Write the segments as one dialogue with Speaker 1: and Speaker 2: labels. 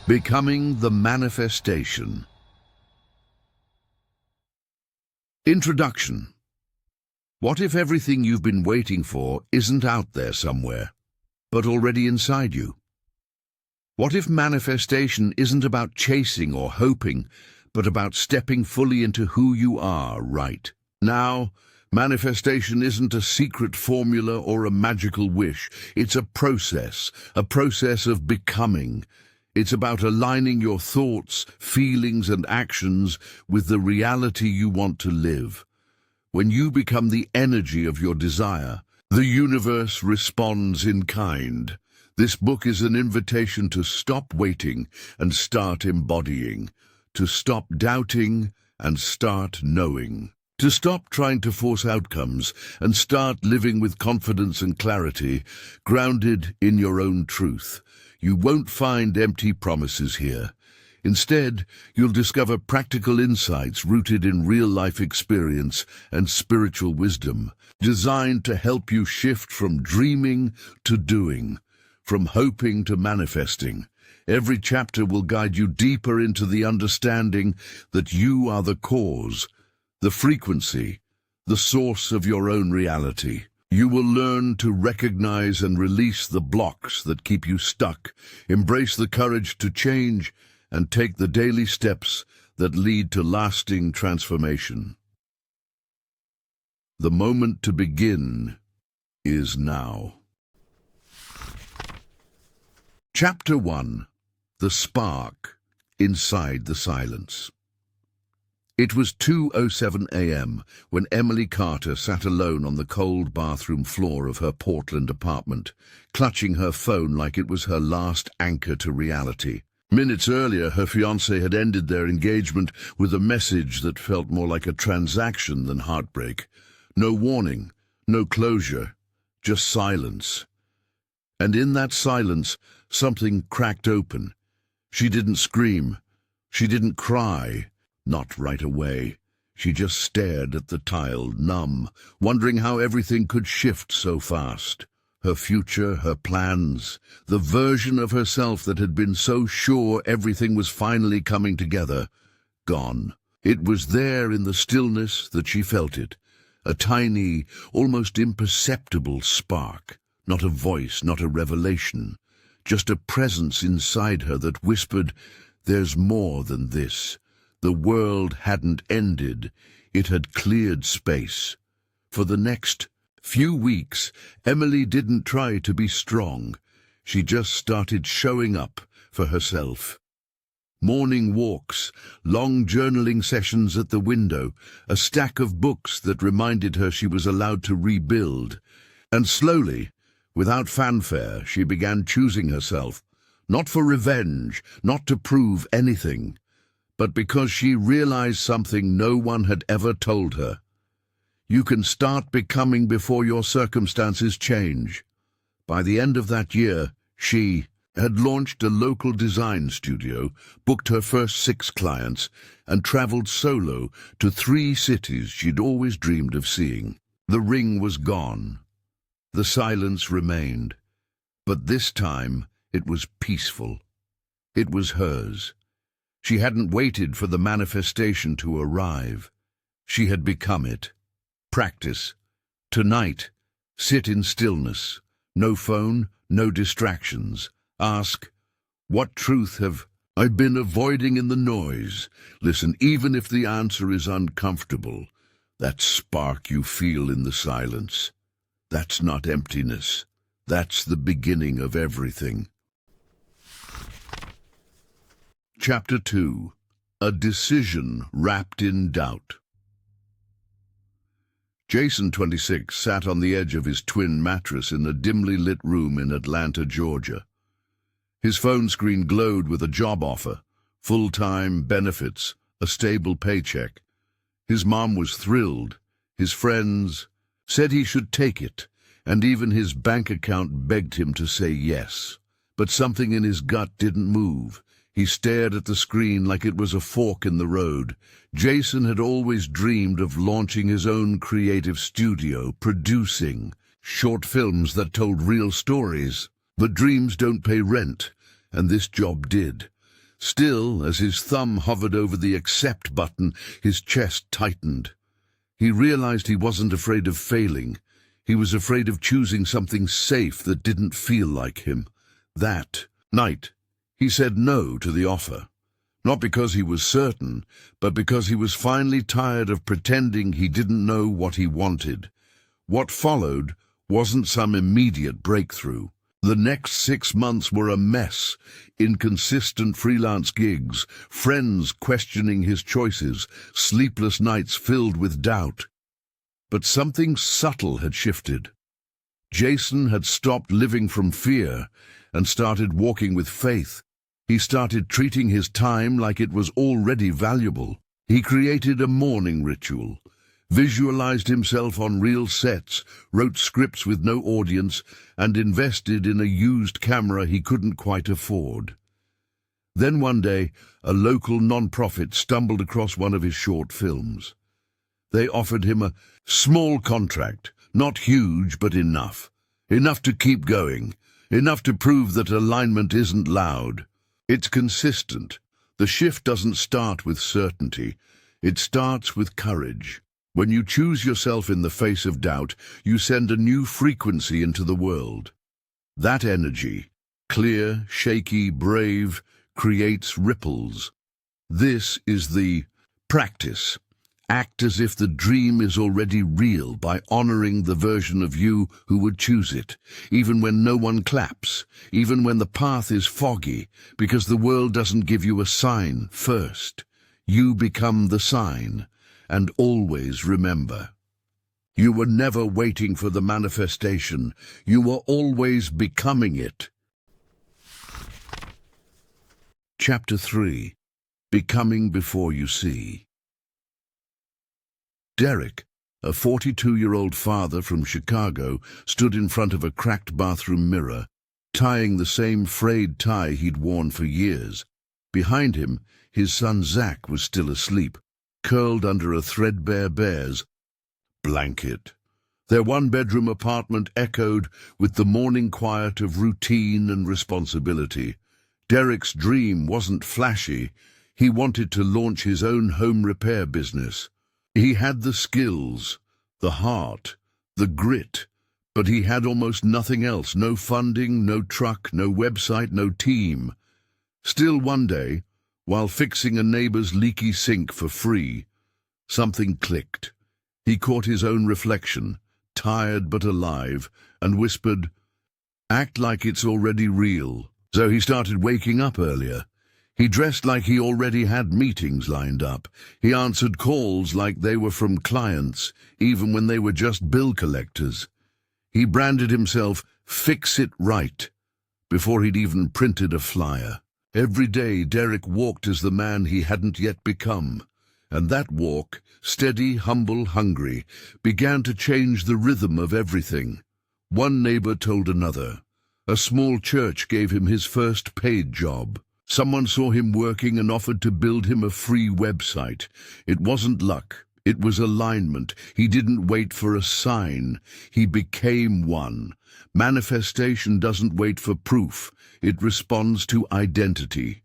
Speaker 1: Becoming the manifestation. Introduction. What if everything you've been waiting for isn't out there somewhere, but already inside you? What if manifestation isn't about chasing or hoping, but about stepping fully into who you are right now? Manifestation isn't a secret formula or a magical wish. It's a process of becoming. It's about aligning your thoughts, feelings, and actions with the reality you want to live. When you become the energy of your desire, the universe responds in kind. This book is an invitation to stop waiting and start embodying, to stop doubting and start knowing, to stop trying to force outcomes and start living with confidence and clarity, grounded in your own truth. You won't find empty promises here. Instead, you'll discover practical insights rooted in real-life experience and spiritual wisdom, designed to help you shift from dreaming to doing, from hoping to manifesting. Every chapter will guide you deeper into the understanding that you are the cause, the frequency, the source of your own reality. You will learn to recognize and release the blocks that keep you stuck, embrace the courage to change, and take the daily steps that lead to lasting transformation. The moment to begin is now. Chapter 1. The Spark Inside the Silence. It was 2:07 a.m. when Emily Carter sat alone on the cold bathroom floor of her Portland apartment, clutching her phone like it was her last anchor to reality. Minutes earlier, her fiancé had ended their engagement with a message that felt more like a transaction than heartbreak. No warning, no closure, just silence. And in that silence, something cracked open. She didn't scream. She didn't cry. Not right away. She just stared at the tile, numb, wondering how everything could shift so fast. Her future, her plans, the version of herself that had been so sure everything was finally coming together, gone. It was there in the stillness that she felt it, a tiny, almost imperceptible spark, not a voice, not a revelation, just a presence inside her that whispered, "There's more than this." The world hadn't ended, it had cleared space. For the next few weeks, Emily didn't try to be strong. She just started showing up for herself. Morning walks, long journaling sessions at the window, a stack of books that reminded her she was allowed to rebuild. And slowly, without fanfare, she began choosing herself, not for revenge, not to prove anything, but because she realized something no one had ever told her. You can start becoming before your circumstances change. By the end of that year, she had launched a local design studio, booked her first 6 clients, and traveled solo to 3 cities she'd always dreamed of seeing. The ring was gone. The silence remained. But this time, it was peaceful. It was hers. She hadn't waited for the manifestation to arrive. She had become it. Practice. Tonight, sit in stillness. No phone, no distractions. Ask, what truth have I been avoiding in the noise? Listen, even if the answer is uncomfortable. That spark you feel in the silence. That's not emptiness. That's the beginning of everything. Chapter 2. A Decision Wrapped in Doubt. Jason, 26, sat on the edge of his twin mattress in a dimly lit room in Atlanta, Georgia. His phone screen glowed with a job offer, full-time, benefits, a stable paycheck. His mom was thrilled. His friends said he should take it, and even his bank account begged him to say yes. But something in his gut didn't move. He stared at the screen like it was a fork in the road. Jason had always dreamed of launching his own creative studio, producing short films that told real stories. But dreams don't pay rent, and this job did. Still, as his thumb hovered over the accept button, his chest tightened. He realized he wasn't afraid of failing. He was afraid of choosing something safe that didn't feel like him. That night, he said no to the offer. Not because he was certain, but because he was finally tired of pretending he didn't know what he wanted. What followed wasn't some immediate breakthrough. The next 6 months were a mess. Inconsistent freelance gigs, friends questioning his choices, sleepless nights filled with doubt. But something subtle had shifted. Jason had stopped living from fear and started walking with faith. He started treating his time like it was already valuable. He created a morning ritual, visualized himself on real sets, wrote scripts with no audience, and invested in a used camera he couldn't quite afford. Then one day, a local non-profit stumbled across one of his short films. They offered him a small contract, not huge, but enough. Enough to keep going, enough to prove that alignment isn't loud. It's consistent. The shift doesn't start with certainty. It starts with courage. When you choose yourself in the face of doubt, you send a new frequency into the world. That energy, clear, shaky, brave, creates ripples. This is the practice. Act as if the dream is already real by honoring the version of you who would choose it, even when no one claps, even when the path is foggy, because the world doesn't give you a sign first. You become the sign, and always remember. You were never waiting for the manifestation. You were always becoming it. Chapter 3. Becoming Before You See. Derek, a 42-year-old father from Chicago, stood in front of a cracked bathroom mirror, tying the same frayed tie he'd worn for years. Behind him, his son Zach was still asleep, curled under a threadbare bear's blanket. Their one-bedroom apartment echoed with the morning quiet of routine and responsibility. Derek's dream wasn't flashy. He wanted to launch his own home repair business. He had the skills, the heart, the grit, but he had almost nothing else. No funding, no truck, no website, no team. Still one day, while fixing a neighbor's leaky sink for free, something clicked. He caught his own reflection, tired but alive, and whispered, "Act like it's already real." So he started waking up earlier. He dressed like he already had meetings lined up. He answered calls like they were from clients, even when they were just bill collectors. He branded himself "Fix It Right" before he'd even printed a flyer. Every day Derek walked as the man he hadn't yet become. And that walk, steady, humble, hungry, began to change the rhythm of everything. One neighbor told another. A small church gave him his first paid job. Someone saw him working and offered to build him a free website. It wasn't luck. It was alignment. He didn't wait for a sign. He became one. Manifestation doesn't wait for proof. It responds to identity.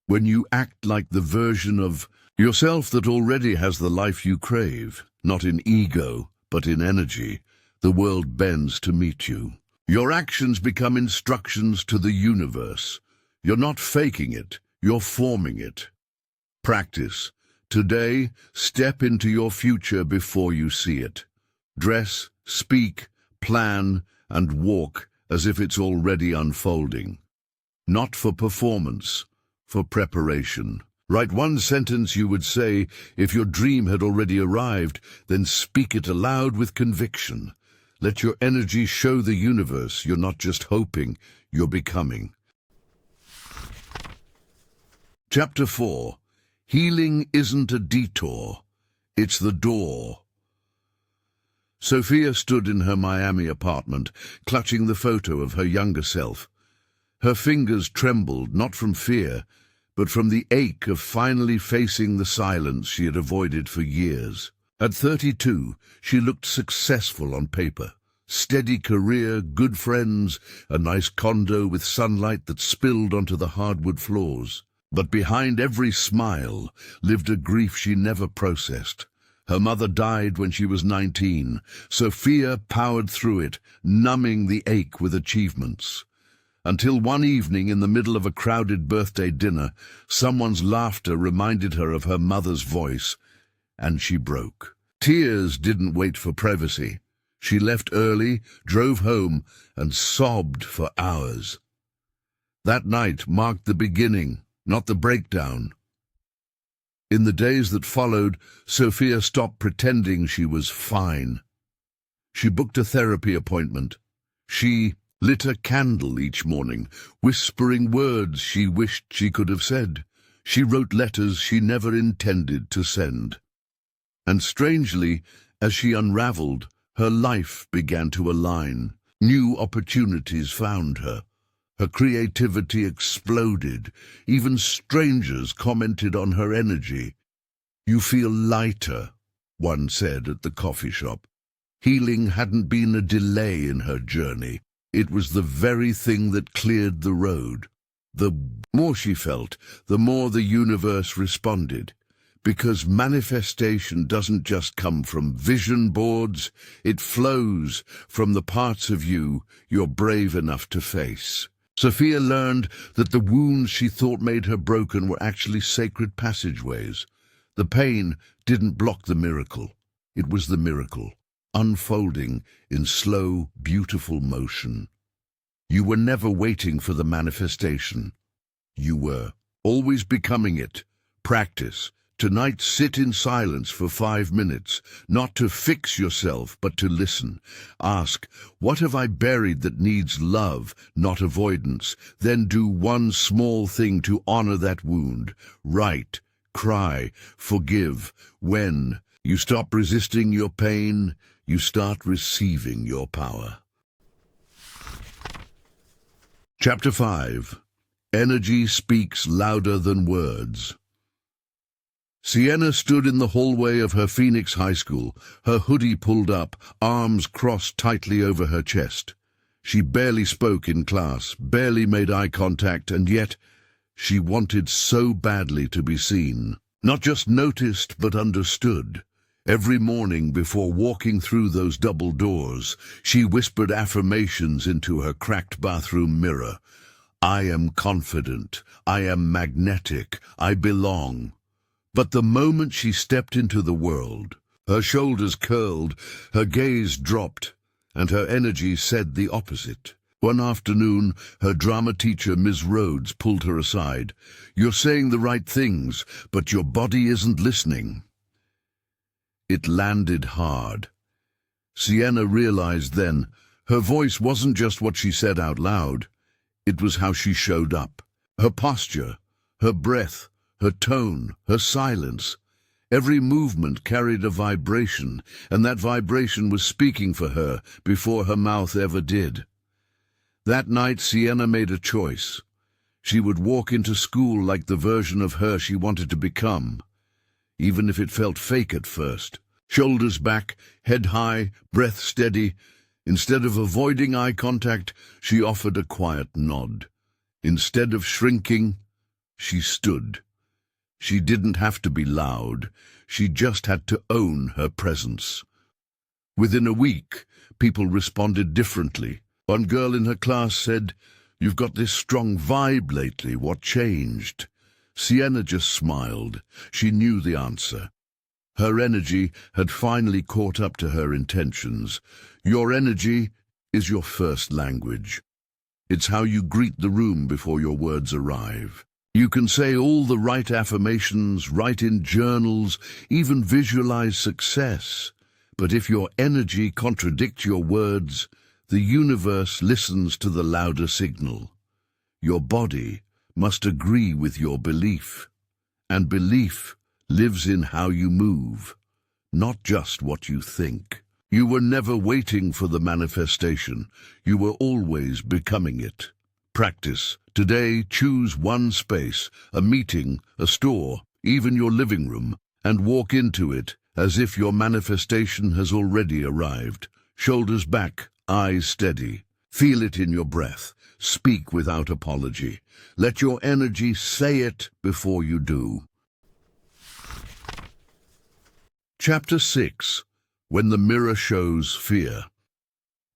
Speaker 1: When you act like the version of yourself that already has the life you crave, not in ego, but in energy, the world bends to meet you. Your actions become instructions to the universe. You're not faking it, you're forming it. Practice. Today, step into your future before you see it. Dress, speak, plan, and walk as if it's already unfolding. Not for performance, for preparation. Write one sentence you would say if your dream had already arrived, then speak it aloud with conviction. Let your energy show the universe you're not just hoping, you're becoming. Chapter 4. Healing isn't a detour, it's the door. Sophia stood in her Miami apartment, clutching the photo of her younger self. Her fingers trembled, not from fear, but from the ache of finally facing the silence she had avoided for years. At 32, she looked successful on paper. Steady career, good friends, a nice condo with sunlight that spilled onto the hardwood floors. But behind every smile lived a grief she never processed. Her mother died when she was 19, so fear powered through it, numbing the ache with achievements. Until one evening in the middle of a crowded birthday dinner, someone's laughter reminded her of her mother's voice, and she broke. Tears didn't wait for privacy. She left early, drove home, and sobbed for hours. That night marked the beginning, not the breakdown. In the days that followed, Sophia stopped pretending she was fine. She booked a therapy appointment. She lit a candle each morning, whispering words she wished she could have said. She wrote letters she never intended to send. And strangely, as she unraveled, her life began to align. New opportunities found her. Her creativity exploded. Even strangers commented on her energy. "You feel lighter," one said at the coffee shop. Healing hadn't been a delay in her journey. It was the very thing that cleared the road. The more she felt, the more the universe responded. Because manifestation doesn't just come from vision boards, it flows from the parts of you you're brave enough to face. Sophia learned that the wounds she thought made her broken were actually sacred passageways. The pain didn't block the miracle. It was the miracle, unfolding in slow, beautiful motion. You were never waiting for the manifestation. You were always becoming it. Practice. Tonight, sit in silence for 5 minutes, not to fix yourself, but to listen. Ask, what have I buried that needs love, not avoidance? Then do one small thing to honor that wound. Write, cry, forgive. When you stop resisting your pain, you start receiving your power. Chapter 5. Energy speaks louder than words. Sienna stood in the hallway of her Phoenix High School, her hoodie pulled up, arms crossed tightly over her chest. She barely spoke in class, barely made eye contact, and yet she wanted so badly to be seen. Not just noticed, but understood. Every morning before walking through those double doors, she whispered affirmations into her cracked bathroom mirror. I am confident. I am magnetic. I belong. But the moment she stepped into the world, her shoulders curled, her gaze dropped, and her energy said the opposite. One afternoon, her drama teacher, Ms. Rhodes, pulled her aside. You're saying the right things, but your body isn't listening. It landed hard. Sienna realized then, her voice wasn't just what she said out loud. It was how she showed up. Her posture, her breath, her tone, her silence. Every movement carried a vibration, and that vibration was speaking for her before her mouth ever did. That night, Sienna made a choice. She would walk into school like the version of her she wanted to become, even if it felt fake at first. Shoulders back, head high, breath steady. Instead of avoiding eye contact, she offered a quiet nod. Instead of shrinking, she stood. She didn't have to be loud. She just had to own her presence. Within a week, people responded differently. One girl in her class said, "You've got this strong vibe lately. What changed?" Sienna just smiled. She knew the answer. Her energy had finally caught up to her intentions. Your energy is your first language. It's how you greet the room before your words arrive. You can say all the right affirmations, write in journals, even visualize success. But if your energy contradicts your words, the universe listens to the louder signal. Your body must agree with your belief. And belief lives in how you move, not just what you think. You were never waiting for the manifestation. You were always becoming it. Practice. Today, choose one space, a meeting, a store, even your living room, and walk into it as if your manifestation has already arrived. Shoulders back, eyes steady. Feel it in your breath. Speak without apology. Let your energy say it before you do. Chapter 6. When the Mirror Shows Fear.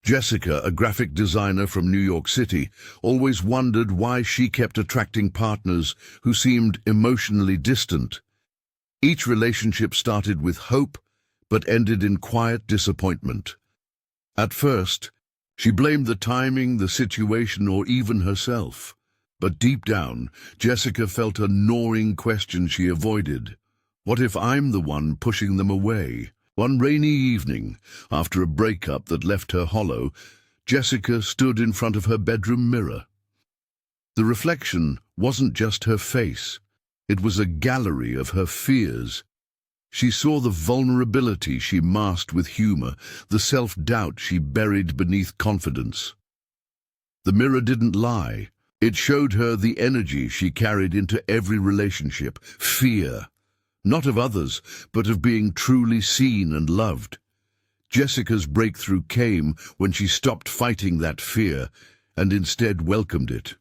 Speaker 1: Jessica, a graphic designer from New York City, always wondered why she kept attracting partners who seemed emotionally distant. Each relationship started with hope, but ended in quiet disappointment. At first, she blamed the timing, the situation, or even herself. But deep down, Jessica felt a gnawing question she avoided. What if I'm the one pushing them away? One rainy evening, after a breakup that left her hollow, Jessica stood in front of her bedroom mirror. The reflection wasn't just her face. It was a gallery of her fears. She saw the vulnerability she masked with humor, the self-doubt she buried beneath confidence. The mirror didn't lie. It showed her the energy she carried into every relationship, fear. Not of others, but of being truly seen and loved. Jessica's breakthrough came when she stopped fighting that fear and instead welcomed it.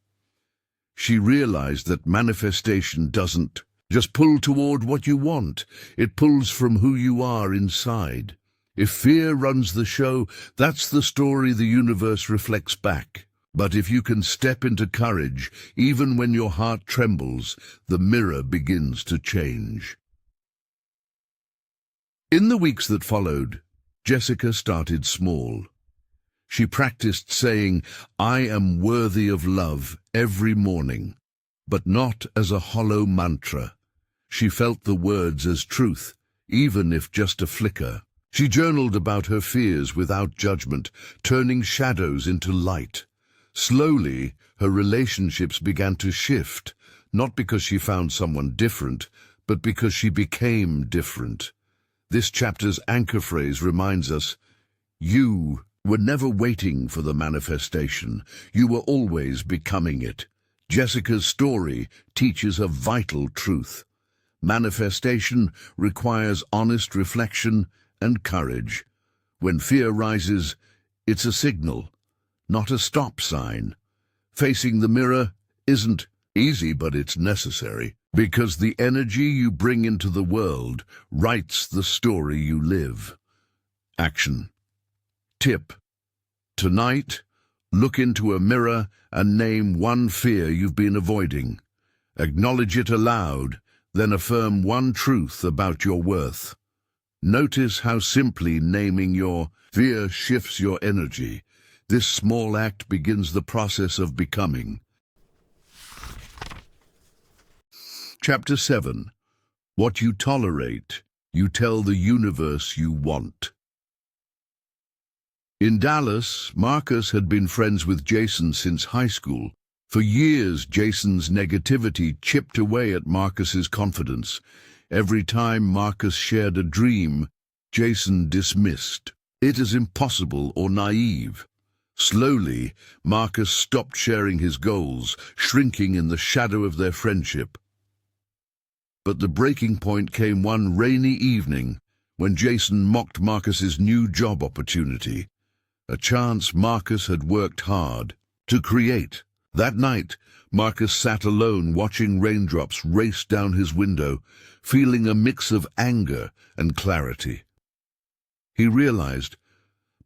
Speaker 1: She realized that manifestation doesn't just pull toward what you want. It pulls from who you are inside. If fear runs the show, that's the story the universe reflects back. But if you can step into courage, even when your heart trembles, the mirror begins to change. In the weeks that followed, Jessica started small. She practiced saying, "I am worthy of love," every morning, but not as a hollow mantra. She felt the words as truth, even if just a flicker. She journaled about her fears without judgment, turning shadows into light. Slowly, her relationships began to shift, not because she found someone different, but because she became different. This chapter's anchor phrase reminds us, you were never waiting for the manifestation. You were always becoming it. Jessica's story teaches a vital truth. Manifestation requires honest reflection and courage. When fear rises, it's a signal, not a stop sign. Facing the mirror isn't easy, but it's necessary, because the energy you bring into the world writes the story you live. Action. Tip. Tonight, look into a mirror and name one fear you've been avoiding. Acknowledge it aloud, then affirm one truth about your worth. Notice how simply naming your fear shifts your energy. This small act begins the process of becoming. Chapter 7. What you tolerate, you tell the universe you want. In Dallas, Marcus had been friends with Jason since high school. For years, Jason's negativity chipped away at Marcus's confidence. Every time Marcus shared a dream, Jason dismissed it as impossible or naive. Slowly, Marcus stopped sharing his goals, shrinking in the shadow of their friendship. But the breaking point came one rainy evening when Jason mocked Marcus's new job opportunity, a chance Marcus had worked hard to create. That night, Marcus sat alone watching raindrops race down his window, feeling a mix of anger and clarity. He realized,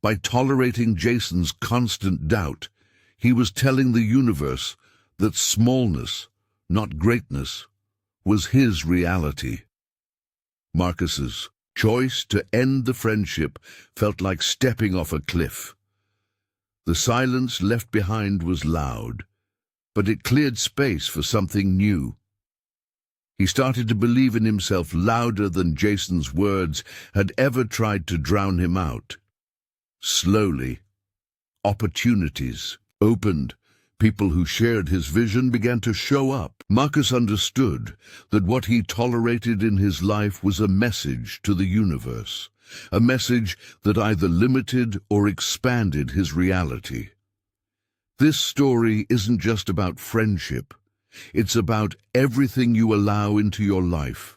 Speaker 1: by tolerating Jason's constant doubt, he was telling the universe that smallness, not greatness, was his reality. Marcus's choice to end the friendship felt like stepping off a cliff. The silence left behind was loud, but it cleared space for something new. He started to believe in himself louder than Jason's words had ever tried to drown him out. Slowly, opportunities opened. People who shared his vision began to show up. Marcus understood that what he tolerated in his life was a message to the universe, a message that either limited or expanded his reality. This story isn't just about friendship. It's about everything you allow into your life.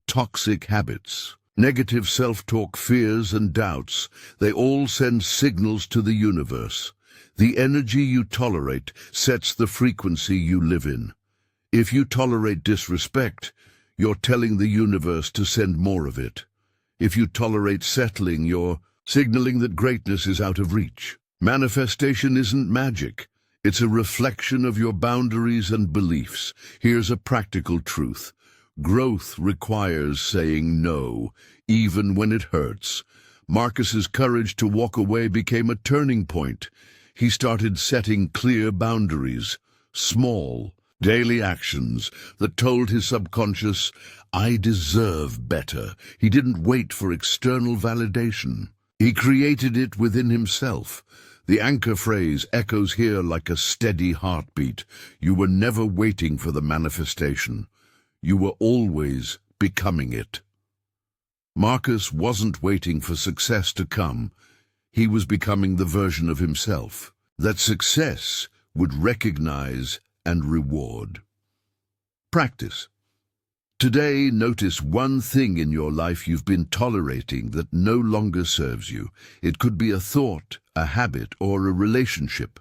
Speaker 1: Toxic habits, negative self-talk, fears and doubts, they all send signals to the universe. The energy you tolerate sets the frequency you live in. If you tolerate disrespect, you're telling the universe to send more of it. If you tolerate settling, you're signaling that greatness is out of reach. Manifestation isn't magic. It's a reflection of your boundaries and beliefs. Here's a practical truth. Growth requires saying no, even when it hurts. Marcus's courage to walk away became a turning point. He started setting clear boundaries, small, daily actions that told his subconscious, I deserve better. He didn't wait for external validation. He created it within himself. The anchor phrase echoes here like a steady heartbeat. You were never waiting for the manifestation. You were always becoming it. Marcus wasn't waiting for success to come. He was becoming the version of himself that success would recognize and reward. Practice. Today, notice one thing in your life you've been tolerating that no longer serves you. It could be a thought, a habit, or a relationship.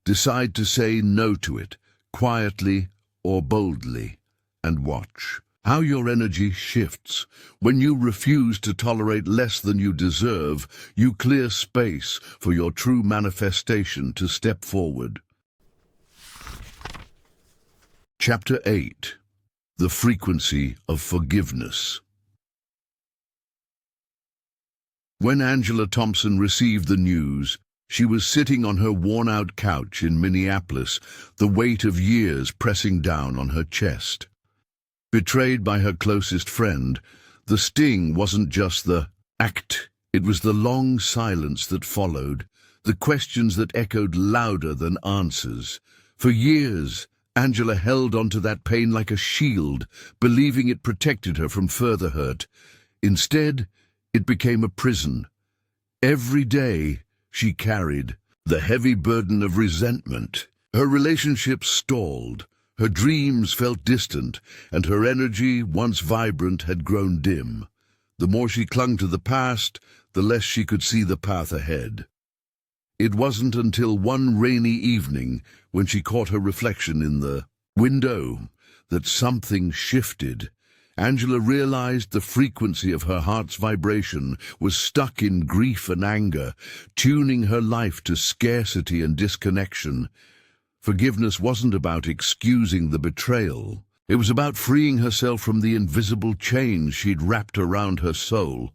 Speaker 1: Decide to say no to it, quietly or boldly, and watch how your energy shifts. When you refuse to tolerate less than you deserve, you clear space for your true manifestation to step forward. Chapter 8. The frequency of forgiveness. When Angela Thompson received the news, she was sitting on her worn-out couch in Minneapolis, the weight of years pressing down on her chest. Betrayed by her closest friend, the sting wasn't just the act, it was the long silence that followed, the questions that echoed louder than answers. For years, Angela held onto that pain like a shield, believing it protected her from further hurt. Instead, it became a prison. Every day, she carried the heavy burden of resentment. Her relationships stalled, her dreams felt distant, and her energy, once vibrant, had grown dim. The more she clung to the past, the less she could see the path ahead. It wasn't until one rainy evening, when she caught her reflection in the window, that something shifted. Angela realized the frequency of her heart's vibration was stuck in grief and anger, tuning her life to scarcity and disconnection. Forgiveness wasn't about excusing the betrayal. It was about freeing herself from the invisible chains she'd wrapped around her soul.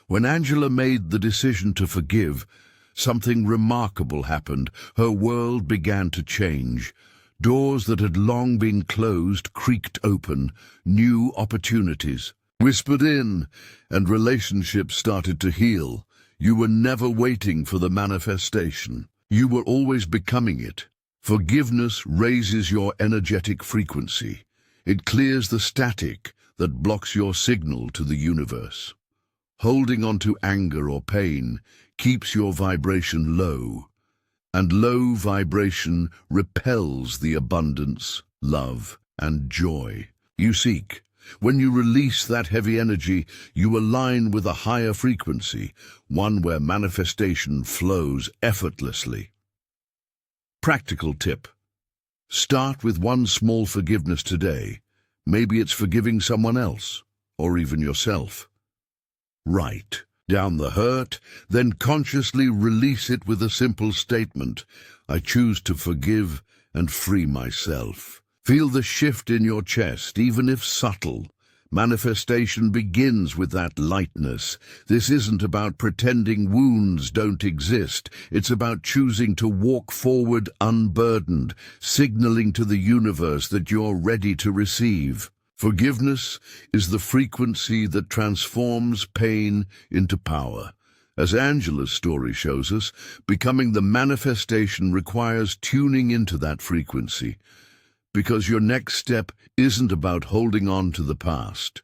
Speaker 1: When Angela made the decision to forgive, something remarkable happened. Her world began to change. Doors that had long been closed creaked open. New opportunities whispered in, and relationships started to heal. You were never waiting for the manifestation. You were always becoming it. Forgiveness raises your energetic frequency. It clears the static that blocks your signal to the universe. Holding on to anger or pain keeps your vibration low, and low vibration repels the abundance, love, and joy you seek. When you release that heavy energy, you align with a higher frequency, one where manifestation flows effortlessly. Practical tip. Start with one small forgiveness today. Maybe it's forgiving someone else, or even yourself. Write down the hurt, then consciously release it with a simple statement. I choose to forgive and free myself. Feel the shift in your chest, even if subtle. Manifestation begins with that lightness. This isn't about pretending wounds don't exist. It's about choosing to walk forward unburdened, signaling to the universe that you're ready to receive. Forgiveness is the frequency that transforms pain into power. As Angela's story shows us, becoming the manifestation requires tuning into that frequency, because your next step isn't about holding on to the past.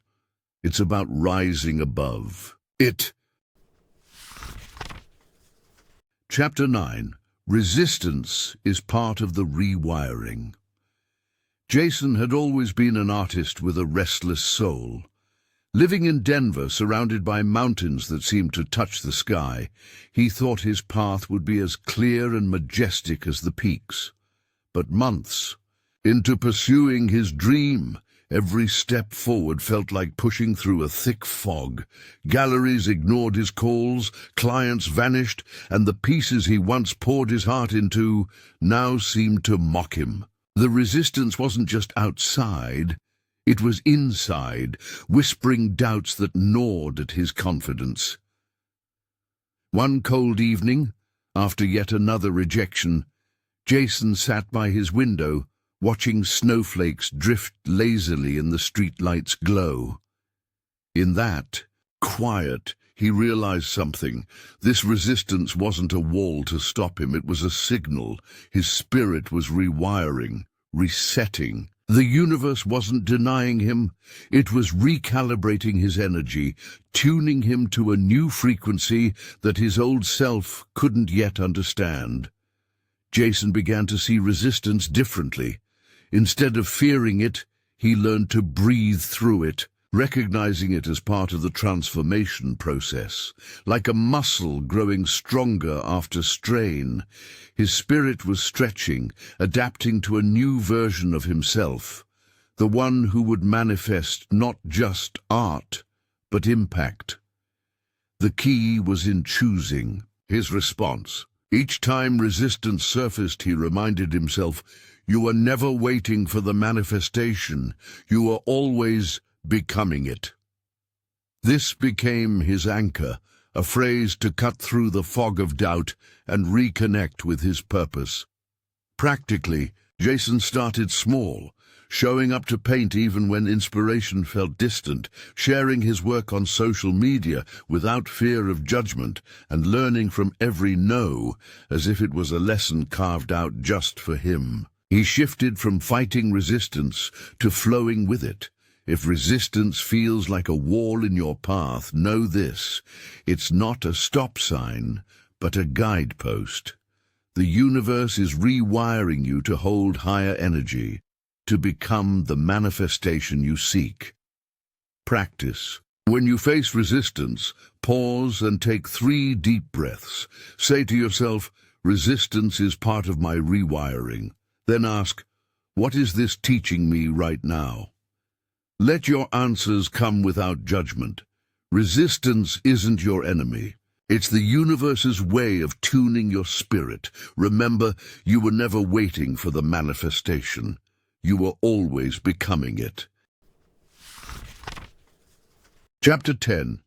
Speaker 1: It's about rising above it. Chapter 9. Resistance is part of the rewiring. Jason had always been an artist with a restless soul. Living in Denver, surrounded by mountains that seemed to touch the sky, he thought his path would be as clear and majestic as the peaks. But months into pursuing his dream, every step forward felt like pushing through a thick fog. Galleries ignored his calls, clients vanished, and the pieces he once poured his heart into now seemed to mock him. The resistance wasn't just outside, it was inside, whispering doubts that gnawed at his confidence. One cold evening, after yet another rejection, Jason sat by his window, watching snowflakes drift lazily in the streetlight's glow. In that quiet, he realized something. This resistance wasn't a wall to stop him, it was a signal. His spirit was rewiring, resetting. The universe wasn't denying him, it was recalibrating his energy, tuning him to a new frequency that his old self couldn't yet understand. Jason began to see resistance differently. Instead of fearing it, he learned to breathe through it, recognizing it as part of the transformation process. Like a muscle growing stronger after strain, his spirit was stretching, adapting to a new version of himself, the one who would manifest not just art, but impact. The key was in choosing his response. Each time resistance surfaced, he reminded himself, "You are never waiting for the manifestation, you are always becoming it." This became his anchor, a phrase to cut through the fog of doubt and reconnect with his purpose. Practically, Jason started small, showing up to paint even when inspiration felt distant, sharing his work on social media without fear of judgment, and learning from every no as if it was a lesson carved out just for him. He shifted from fighting resistance to flowing with it. If resistance feels like a wall in your path, know this: it's not a stop sign, but a guidepost. The universe is rewiring you to hold higher energy, to become the manifestation you seek. Practice. When you face resistance, pause and take 3 deep breaths. Say to yourself, "Resistance is part of my rewiring." Then ask, "What is this teaching me right now?" Let your answers come without judgment. Resistance isn't your enemy. It's the universe's way of tuning your spirit. Remember, you were never waiting for the manifestation. You were always becoming it. Chapter 10.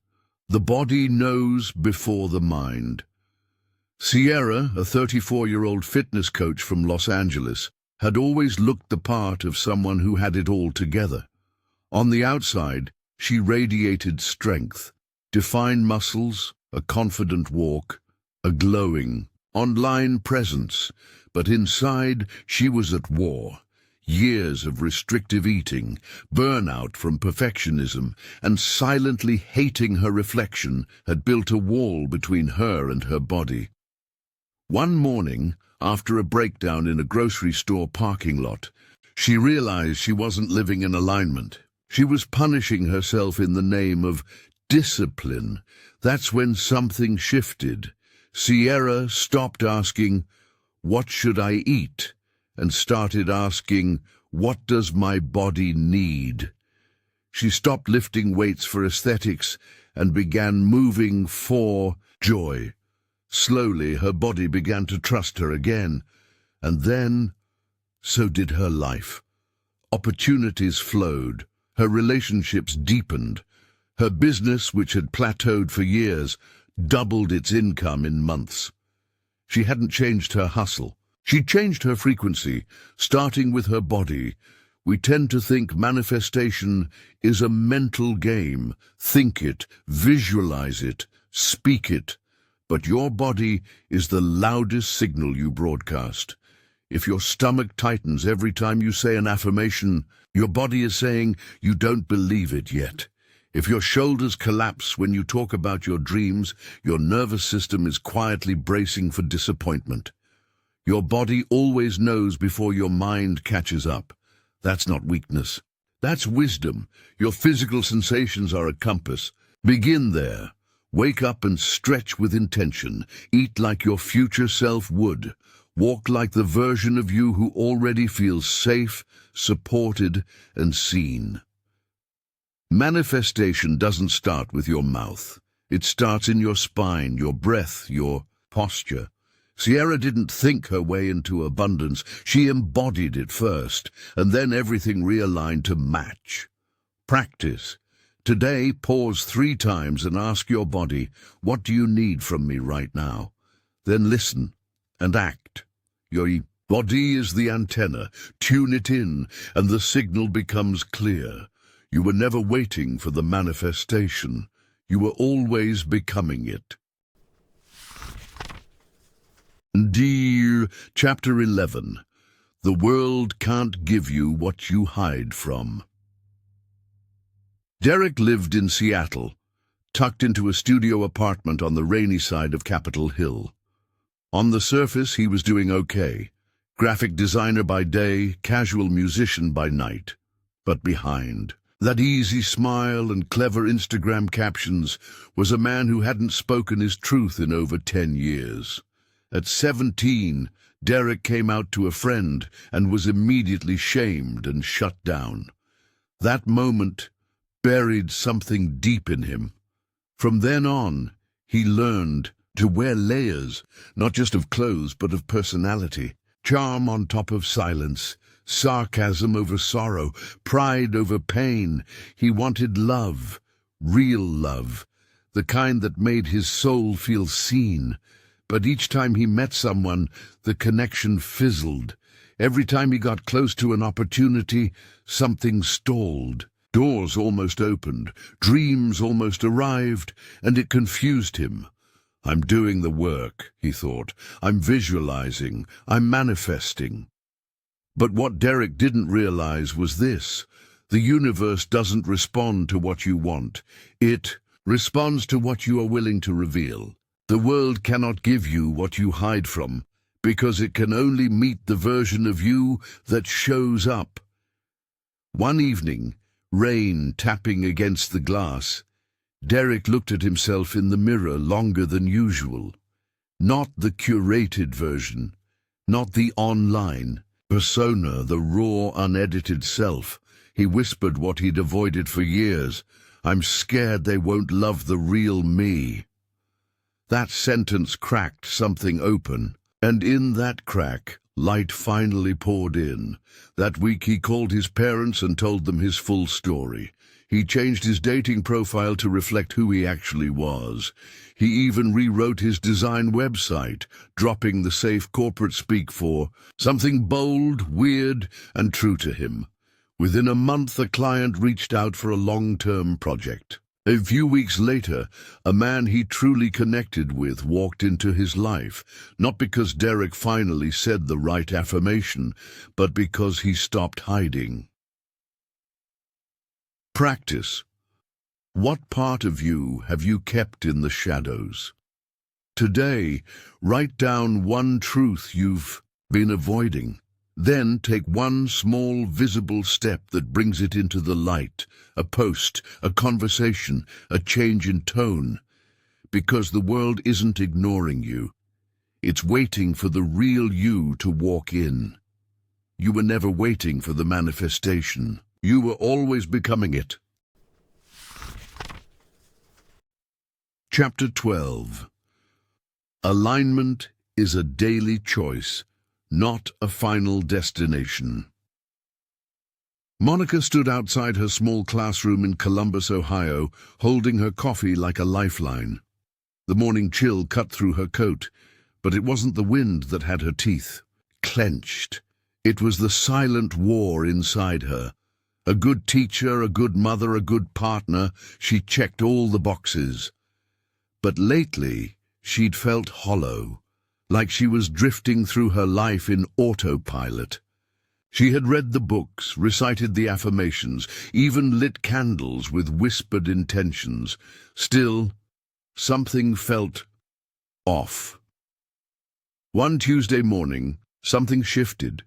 Speaker 1: The Body Knows Before the Mind. Sierra, a 34-year-old fitness coach from Los Angeles, had always looked the part of someone who had it all together. On the outside, she radiated strength, defined muscles, a confident walk, a glowing, online presence. But inside, she was at war. Years of restrictive eating, burnout from perfectionism, and silently hating her reflection had built a wall between her and her body. One morning, after a breakdown in a grocery store parking lot, she realized she wasn't living in alignment. She was punishing herself in the name of discipline. That's when something shifted. Sierra stopped asking, "What should I eat?" and started asking, "What does my body need?" She stopped lifting weights for aesthetics and began moving for joy. Slowly, her body began to trust her again, and then, so did her life. Opportunities flowed. Her relationships deepened. Her business, which had plateaued for years, doubled its income in months. She hadn't changed her hustle. She changed her frequency, starting with her body. We tend to think manifestation is a mental game. Think it, visualize it, speak it. But your body is the loudest signal you broadcast. If your stomach tightens every time you say an affirmation, your body is saying you don't believe it yet. If your shoulders collapse when you talk about your dreams, your nervous system is quietly bracing for disappointment. Your body always knows before your mind catches up. That's not weakness. That's wisdom. Your physical sensations are a compass. Begin there. Wake up and stretch with intention. Eat like your future self would. Walk like the version of you who already feels safe, supported, and seen. Manifestation doesn't start with your mouth. It starts in your spine, your breath, your posture. Sierra didn't think her way into abundance. She embodied it first, and then everything realigned to match. Practice. Today, pause 3 times and ask your body, what do you need from me right now? Then listen and act. Your body is the antenna. Tune it in, and the signal becomes clear. You were never waiting for the manifestation. You were always becoming it. Chapter 11. The world can't give you what you hide from. Derek lived in Seattle, tucked into a studio apartment on the rainy side of Capitol Hill. On the surface, he was doing okay. Graphic designer by day, casual musician by night. But behind that easy smile and clever Instagram captions was a man who hadn't spoken his truth in over 10 years. At 17, Derek came out to a friend and was immediately shamed and shut down. That moment buried something deep in him. From then on, he learned to wear layers, not just of clothes but of personality. Charm on top of silence, sarcasm over sorrow, pride over pain. He wanted love, real love, the kind that made his soul feel seen. But each time he met someone, the connection fizzled. Every time he got close to an opportunity, something stalled. Doors almost opened, dreams almost arrived, and it confused him. I'm doing the work, he thought. I'm visualizing. I'm manifesting. But what Derek didn't realize was this. The universe doesn't respond to what you want. It responds to what you are willing to reveal. The world cannot give you what you hide from, because it can only meet the version of you that shows up. One evening, rain tapping against the glass, Derek looked at himself in the mirror longer than usual. Not the curated version, not the online persona, the raw, unedited self. He whispered what he'd avoided for years. I'm scared they won't love the real me. That sentence cracked something open, and in that crack, light finally poured in. That week he called his parents and told them his full story. He changed his dating profile to reflect who he actually was. He even rewrote his design website, dropping the safe corporate speak for something bold, weird, and true to him. Within a month, a client reached out for a long-term project. A few weeks later, a man he truly connected with walked into his life, not because Derek finally said the right affirmation, but because he stopped hiding. Practice. What part of you have you kept in the shadows? Today, write down one truth you've been avoiding. Then take one small, visible step that brings it into the light, a post, a conversation, a change in tone. Because the world isn't ignoring you. It's waiting for the real you to walk in. You were never waiting for the manifestation. You were always becoming it. Chapter 12. Alignment is a daily choice, not a final destination. Monica stood outside her small classroom in Columbus, Ohio, holding her coffee like a lifeline. The morning chill cut through her coat, but it wasn't the wind that had her teeth clenched. It was the silent war inside her. A good teacher, a good mother, a good partner, she checked all the boxes. But lately, she'd felt hollow, like she was drifting through her life in autopilot. She had read the books, recited the affirmations, even lit candles with whispered intentions. Still, something felt off. One Tuesday morning, something shifted.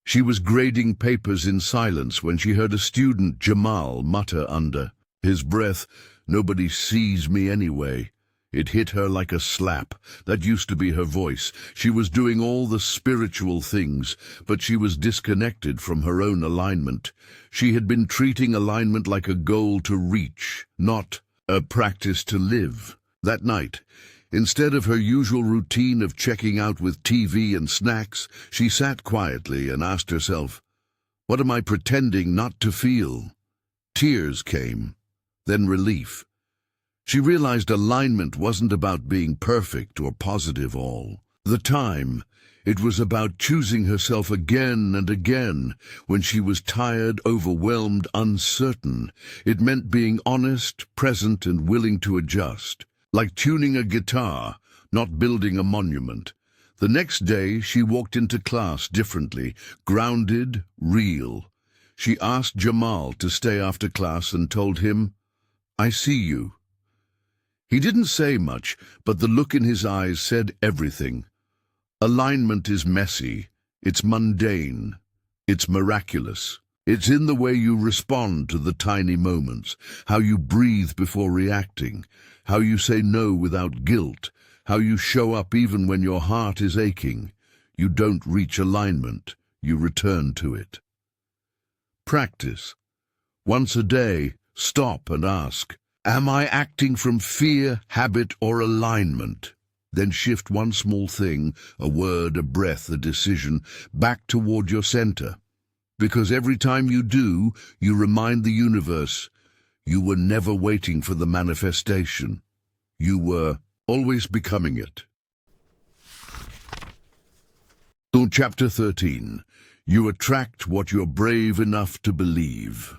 Speaker 1: She was grading papers in silence when she heard a student, Jamal, mutter under his breath, "Nobody sees me anyway." It hit her like a slap. That used to be her voice. She was doing all the spiritual things, but she was disconnected from her own alignment. She had been treating alignment like a goal to reach, not a practice to live. That night, instead of her usual routine of checking out with TV and snacks, she sat quietly and asked herself, "What am I pretending not to feel?" Tears came, then relief. She realized alignment wasn't about being perfect or positive all the time. It was about choosing herself again and again when she was tired, overwhelmed, uncertain. It meant being honest, present, and willing to adjust. Like tuning a guitar, not building a monument. The next day, she walked into class differently, grounded, real. She asked Jamal to stay after class and told him, "I see you." He didn't say much, but the look in his eyes said everything. Alignment is messy, it's mundane, it's miraculous. It's in the way you respond to the tiny moments, how you breathe before reacting, how you say no without guilt, how you show up even when your heart is aching. You don't reach alignment, you return to it. Practice. Once a day, stop and ask, "Am I acting from fear, habit, or alignment?" Then shift one small thing, a word, a breath, a decision, back toward your center. Because every time you do, you remind the universe, you were never waiting for the manifestation. You were always becoming it. Chapter 13. You attract what you're brave enough to believe.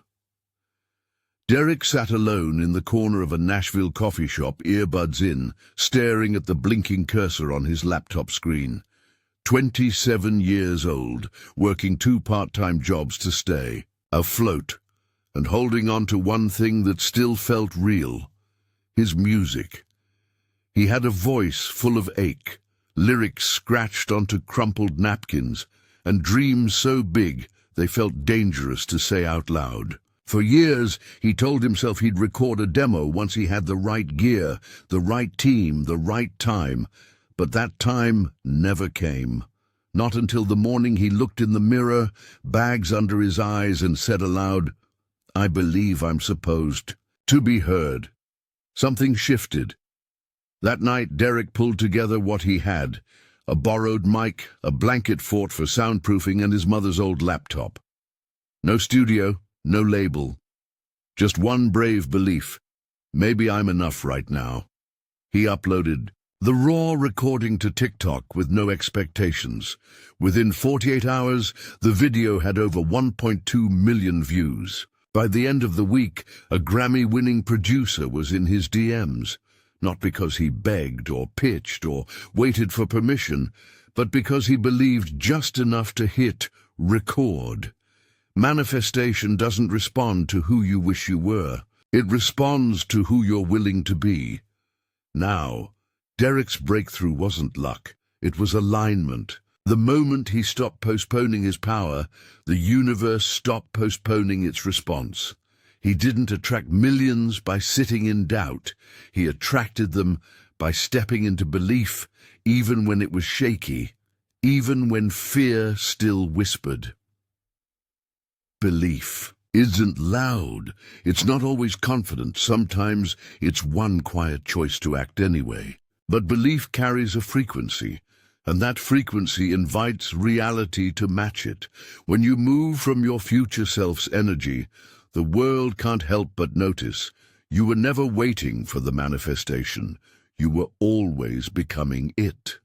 Speaker 1: Derek sat alone in the corner of a Nashville coffee shop, earbuds in, staring at the blinking cursor on his laptop screen. 27 years old, working 2 part-time jobs to stay, afloat, and holding on to one thing that still felt real, his music. He had a voice full of ache, lyrics scratched onto crumpled napkins, and dreams so big they felt dangerous to say out loud. For years, he told himself he'd record a demo once he had the right gear, the right team, the right time. But that time never came. Not until the morning he looked in the mirror, bags under his eyes, and said aloud, "I believe I'm supposed to be heard." Something shifted. That night, Derek pulled together what he had: a borrowed mic, a blanket fort for soundproofing, and his mother's old laptop. No studio. No label, just one brave belief. Maybe I'm enough right now. He uploaded the raw recording to TikTok with no expectations. Within 48 hours, the video had over 1.2 million views. By the end of the week, a Grammy-winning producer was in his DMs, not because he begged or pitched or waited for permission, but because he believed just enough to hit record. Manifestation doesn't respond to who you wish you were. It responds to who you're willing to be. Now, Derek's breakthrough wasn't luck. It was alignment. The moment he stopped postponing his power, the universe stopped postponing its response. He didn't attract millions by sitting in doubt. He attracted them by stepping into belief, even when it was shaky, even when fear still whispered. Belief isn't loud. It's not always confident. Sometimes it's one quiet choice to act anyway. But belief carries a frequency, and that frequency invites reality to match it. When you move from your future self's energy, the world can't help but notice. You were never waiting for the manifestation. You were always becoming it.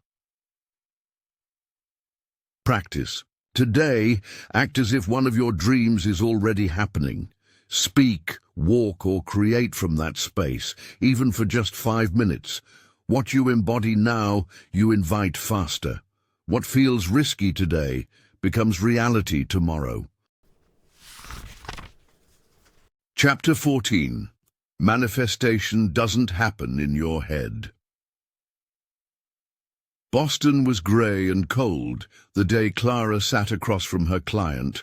Speaker 1: Practice. Today, act as if one of your dreams is already happening. Speak, walk, or create from that space, even for just 5 minutes. What you embody now, you invite faster. What feels risky today becomes reality tomorrow. Chapter 14. Manifestation doesn't happen in your head. Boston was grey and cold the day Clara sat across from her client,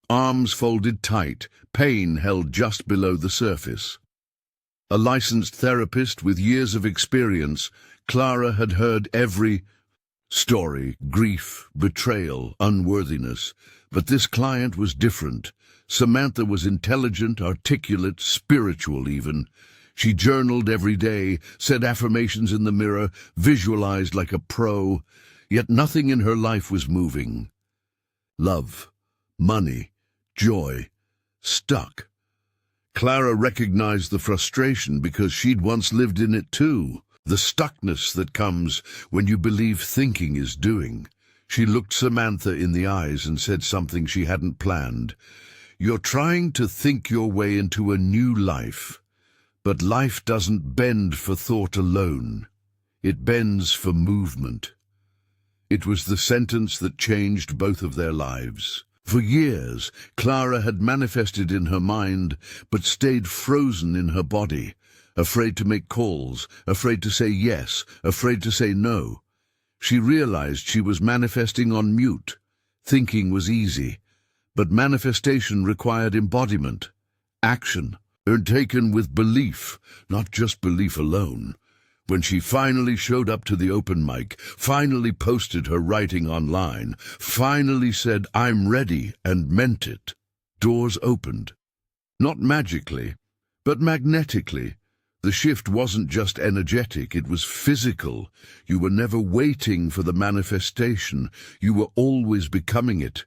Speaker 1: arms folded tight, pain held just below the surface. A licensed therapist with years of experience, Clara had heard every story: grief, betrayal, unworthiness. But this client was different. Samantha was intelligent, articulate, spiritual even. She journaled every day, said affirmations in the mirror, visualized like a pro, yet nothing in her life was moving. Love, money, joy, stuck. Clara recognized the frustration because she'd once lived in it too. The stuckness that comes when you believe thinking is doing. She looked Samantha in the eyes and said something she hadn't planned. "You're trying to think your way into a new life. But life doesn't bend for thought alone. It bends for movement." It was the sentence that changed both of their lives. For years, Clara had manifested in her mind, but stayed frozen in her body, afraid to make calls, afraid to say yes, afraid to say no. She realized she was manifesting on mute. Thinking was easy, but manifestation required embodiment, action, and taken with belief, not just belief alone. When she finally showed up to the open mic, finally posted her writing online, finally said, "I'm ready," and meant it, doors opened. Not magically, but magnetically. The shift wasn't just energetic, it was physical. You were never waiting for the manifestation, you were always becoming it.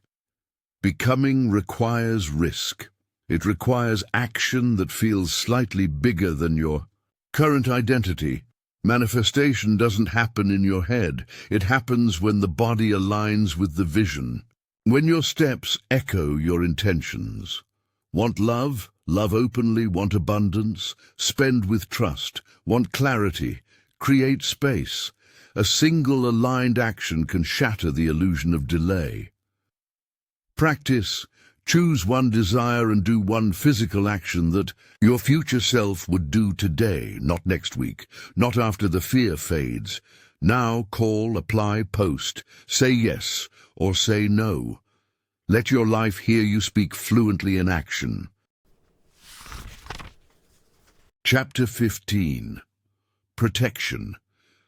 Speaker 1: Becoming requires risk. It requires action that feels slightly bigger than your current identity. Manifestation doesn't happen in your head. It happens when the body aligns with the vision. When your steps echo your intentions. Want love? Love openly. Want abundance? Spend with trust. Want clarity? Create space. A single aligned action can shatter the illusion of delay. Practice. Choose one desire and do one physical action that your future self would do today, not next week, not after the fear fades. Now call, apply, post, say yes or say no. Let your life hear you speak fluently in action. Chapter 15. Protection.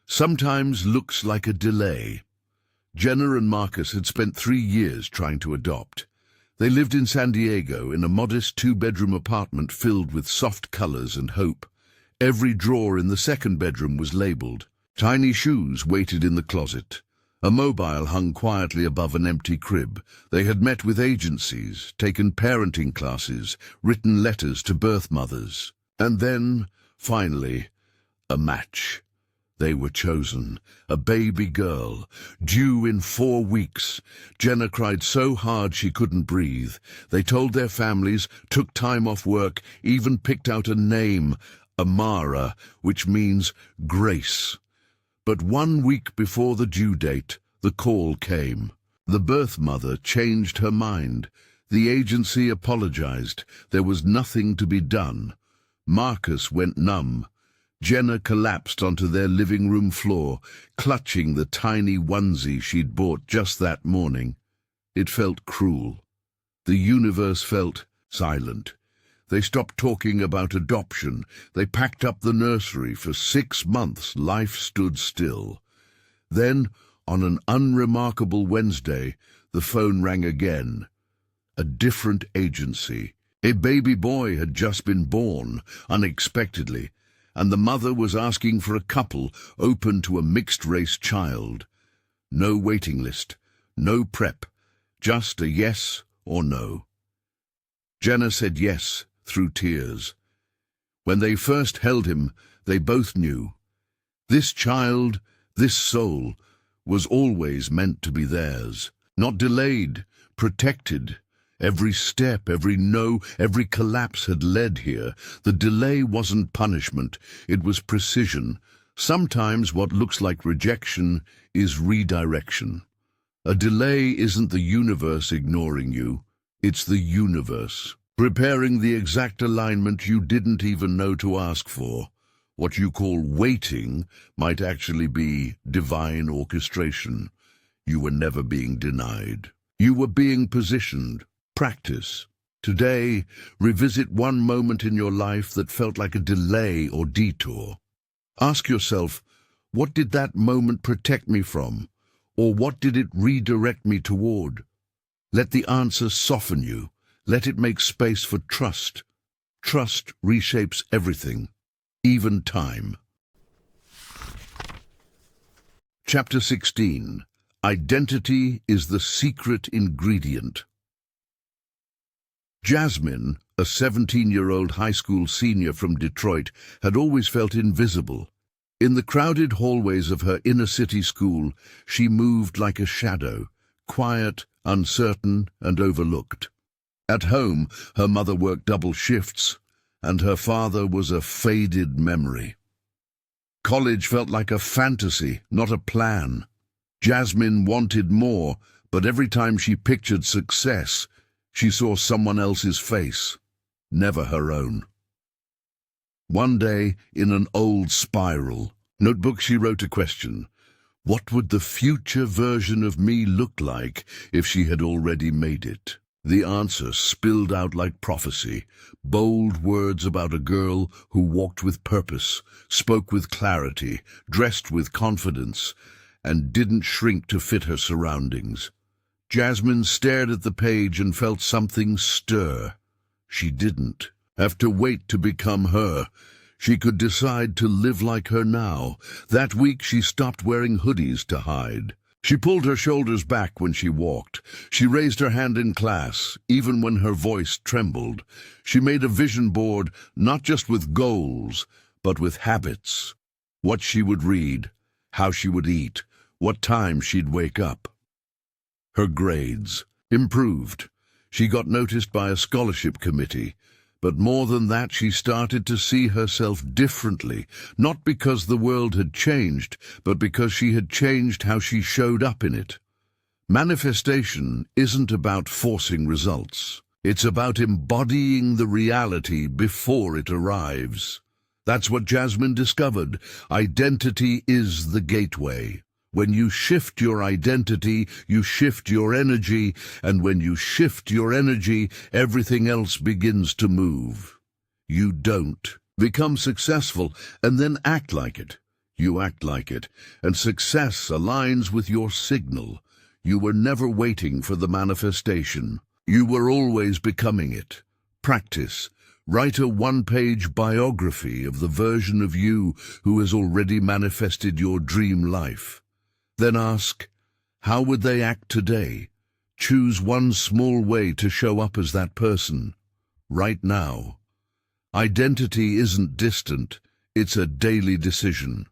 Speaker 1: Sometimes looks like a delay. Jenna and Marcus had spent 3 years trying to adopt. They lived in San Diego in a modest 2-bedroom apartment filled with soft colors and hope. Every drawer in the second bedroom was labeled. Tiny shoes waited in the closet. A mobile hung quietly above an empty crib. They had met with agencies, taken parenting classes, written letters to birth mothers. And then, finally, a match. They were chosen. A baby girl, due in 4 weeks. Jenna cried so hard she couldn't breathe. They told their families, took time off work, even picked out a name, Amara, which means grace. But 1 week before the due date, the call came. The birth mother changed her mind. The agency apologized. There was nothing to be done. Marcus went numb. Jenna collapsed onto their living room floor, clutching the tiny onesie she'd bought just that morning. It felt cruel. The universe felt silent. They stopped talking about adoption. They packed up the nursery. For 6 months, life stood still. Then, on an unremarkable Wednesday, the phone rang again. A different agency. A baby boy had just been born, unexpectedly, and the mother was asking for a couple open to a mixed-race child. No waiting list, no prep, just a yes or no. Jenna said yes through tears. When they first held him, they both knew. This child, this soul, was always meant to be theirs, not delayed, protected. Every step, every no, every collapse had led here. The delay wasn't punishment, it was precision. Sometimes what looks like rejection is redirection. A delay isn't the universe ignoring you, it's the universe preparing the exact alignment you didn't even know to ask for. What you call waiting might actually be divine orchestration. You were never being denied. You were being positioned. Practice. Today, revisit one moment in your life that felt like a delay or detour. Ask yourself, what did that moment protect me from? Or what did it redirect me toward? Let the answer soften you. Let it make space for trust. Trust reshapes everything, even time. Chapter 16. Identity is the secret ingredient. Jasmine, a 17-year-old high school senior from Detroit, had always felt invisible. In the crowded hallways of her inner-city school, she moved like a shadow, quiet, uncertain, and overlooked. At home, her mother worked double shifts, and her father was a faded memory. College felt like a fantasy, not a plan. Jasmine wanted more, but every time she pictured success, she saw someone else's face, never her own. One day, in an old spiral notebook, she wrote a question. What would the future version of me look like if she had already made it? The answer spilled out like prophecy, bold words about a girl who walked with purpose, spoke with clarity, dressed with confidence, and didn't shrink to fit her surroundings. Jasmine stared at the page and felt something stir. She didn't have to wait to become her. She could decide to live like her now. That week she stopped wearing hoodies to hide. She pulled her shoulders back when she walked. She raised her hand in class, even when her voice trembled. She made a vision board, not just with goals, but with habits. What she would read, how she would eat, what time she'd wake up. Her grades improved. She got noticed by a scholarship committee. But more than that, she started to see herself differently, not because the world had changed, but because she had changed how she showed up in it. Manifestation isn't about forcing results. It's about embodying the reality before it arrives. That's what Jasmine discovered. Identity is the gateway. When you shift your identity, you shift your energy, and when you shift your energy, everything else begins to move. You don't become successful and then act like it. You act like it, and success aligns with your signal. You were never waiting for the manifestation. You were always becoming it. Practice. Write a one-page biography of the version of you who has already manifested your dream life. Then ask, how would they act today? Choose one small way to show up as that person, right now. Identity isn't distant, it's a daily decision.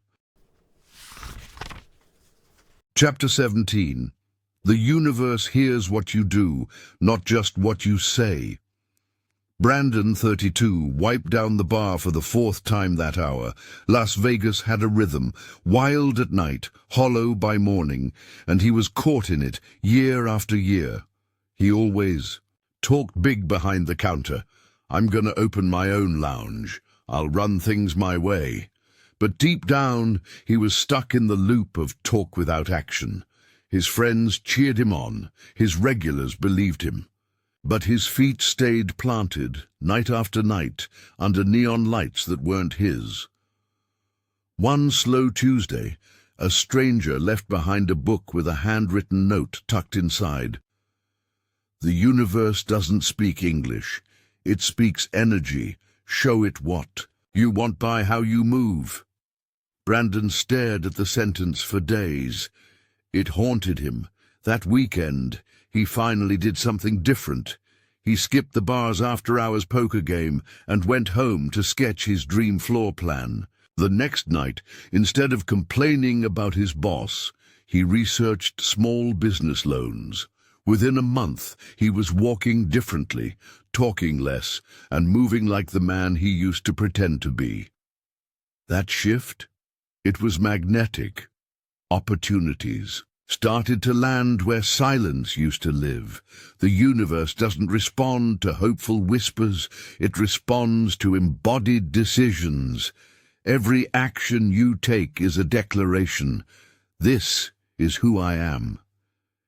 Speaker 1: Chapter 17. The universe hears what you do, not just what you say. Brandon, 32, wiped down the bar for the fourth time that hour. Las Vegas had a rhythm, wild at night, hollow by morning, and he was caught in it year after year. He always talked big behind the counter. I'm going to open my own lounge. I'll run things my way. But deep down, he was stuck in the loop of talk without action. His friends cheered him on. His regulars believed him. But his feet stayed planted, night after night, under neon lights that weren't his. One slow Tuesday, a stranger left behind a book with a handwritten note tucked inside. The universe doesn't speak English. It speaks energy. Show it what you want by how you move. Brandon stared at the sentence for days. It haunted him. That weekend, he finally did something different. He skipped the bar's after-hours poker game and went home to sketch his dream floor plan. The next night, instead of complaining about his boss, he researched small business loans. Within a month, he was walking differently, talking less, and moving like the man he used to pretend to be. That shift? It was magnetic. Opportunities started to land where silence used to live. The universe doesn't respond to hopeful whispers, it responds to embodied decisions. Every action you take is a declaration. This is who I am.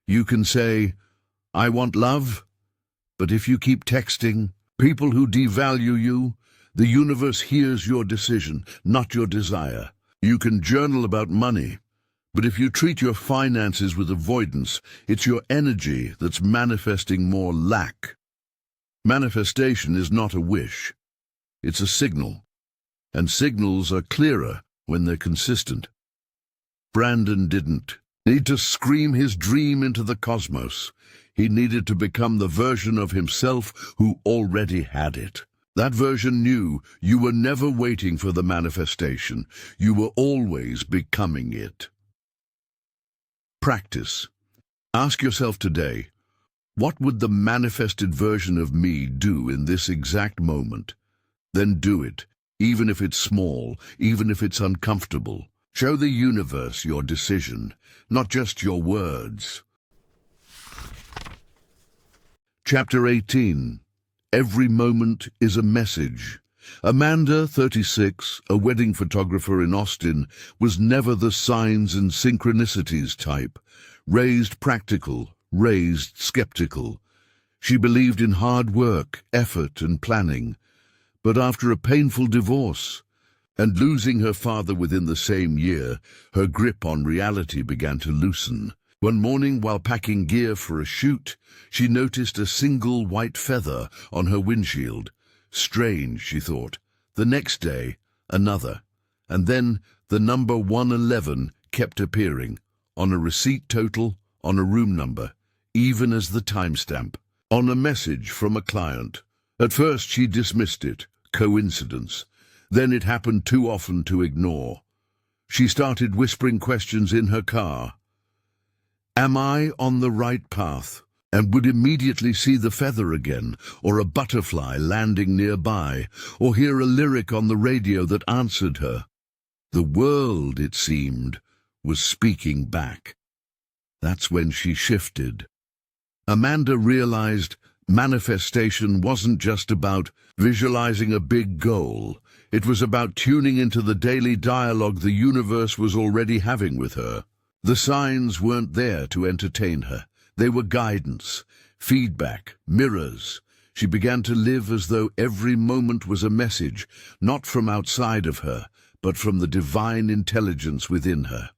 Speaker 1: You can say, I want love, but if you keep texting people who devalue you, the universe hears your decision, not your desire. You can journal about money, but if you treat your finances with avoidance, it's your energy that's manifesting more lack. Manifestation is not a wish. It's a signal, and signals are clearer when they're consistent. Brandon didn't need to scream his dream into the cosmos. He needed to become the version of himself who already had it. That version knew you were never waiting for the manifestation. You were always becoming it. Practice. Ask yourself today, what would the manifested version of me do in this exact moment? Then do it, even if it's small, even if it's uncomfortable. Show the universe your decision, not just your words. Chapter 18. Every moment is a message. Amanda, 36, a wedding photographer in Austin, was never the signs and synchronicities type. Raised practical, raised skeptical. She believed in hard work, effort, and planning. But after a painful divorce, and losing her father within the same year, her grip on reality began to loosen. One morning, while packing gear for a shoot, she noticed a single white feather on her windshield. Strange, she thought. The next day, another. And then the number 111 kept appearing, on a receipt total, on a room number, even as the timestamp, on a message from a client. At first she dismissed it, coincidence. Then it happened too often to ignore. She started whispering questions in her car. Am I on the right path? And would immediately see the feather again, or a butterfly landing nearby, or hear a lyric on the radio that answered her. The world, it seemed, was speaking back. That's when she shifted. Amanda realized manifestation wasn't just about visualizing a big goal. It was about tuning into the daily dialogue the universe was already having with her. The signs weren't there to entertain her. They were guidance, feedback, mirrors. She began to live as though every moment was a message, not from outside of her, but from the divine intelligence within her.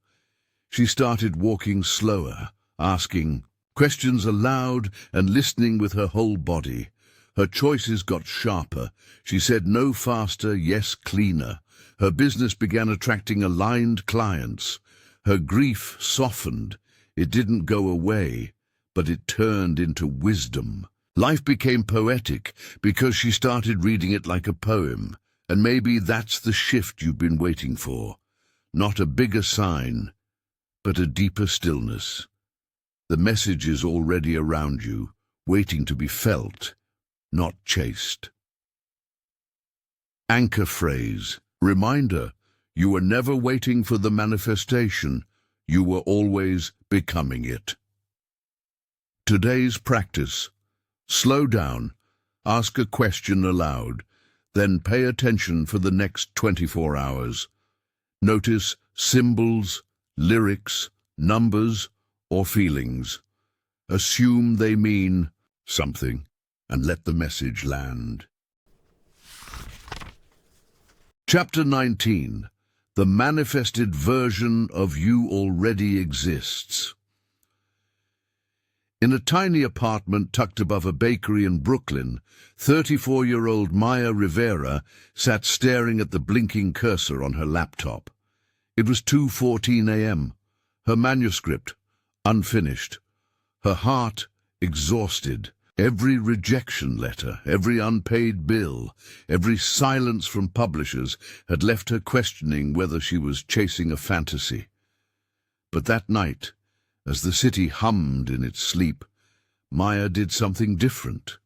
Speaker 1: She started walking slower, asking questions aloud and listening with her whole body. Her choices got sharper. She said no faster, yes cleaner. Her business began attracting aligned clients. Her grief softened. It didn't go away, but it turned into wisdom. Life became poetic because she started reading it like a poem, and maybe that's the shift you've been waiting for. Not a bigger sign, but a deeper stillness. The message is already around you, waiting to be felt, not chased. Anchor phrase. Reminder, you were never waiting for the manifestation, you were always becoming it. Today's practice. Slow down, ask a question aloud, then pay attention for the next 24 hours. Notice symbols, lyrics, numbers, or feelings. Assume they mean something, and let the message land. Chapter 19. The manifested version of you already exists. In a tiny apartment tucked above a bakery in Brooklyn, 34-year-old Maya Rivera sat staring at the blinking cursor on her laptop. It was 2:14 a.m., her manuscript unfinished, her heart exhausted. Every rejection letter, every unpaid bill, every silence from publishers had left her questioning whether she was chasing a fantasy. But that night, as the city hummed in its sleep, Maya did something different.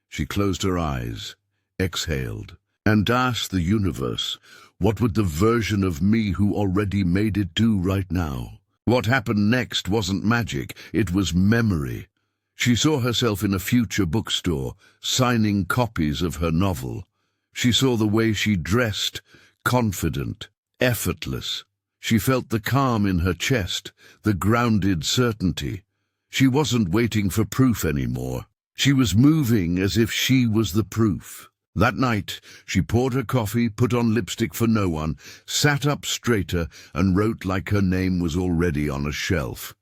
Speaker 1: She closed her eyes, exhaled, and asked the universe, what would the version of me who already made it do right now? What happened next wasn't magic, it was memory. She saw herself in a future bookstore, signing copies of her novel. She saw the way she dressed, confident, effortless. She felt the calm in her chest, the grounded certainty. She wasn't waiting for proof anymore. She was moving as if she was the proof. That night, she poured her coffee, put on lipstick for no one, sat up straighter, and wrote like her name was already on a shelf.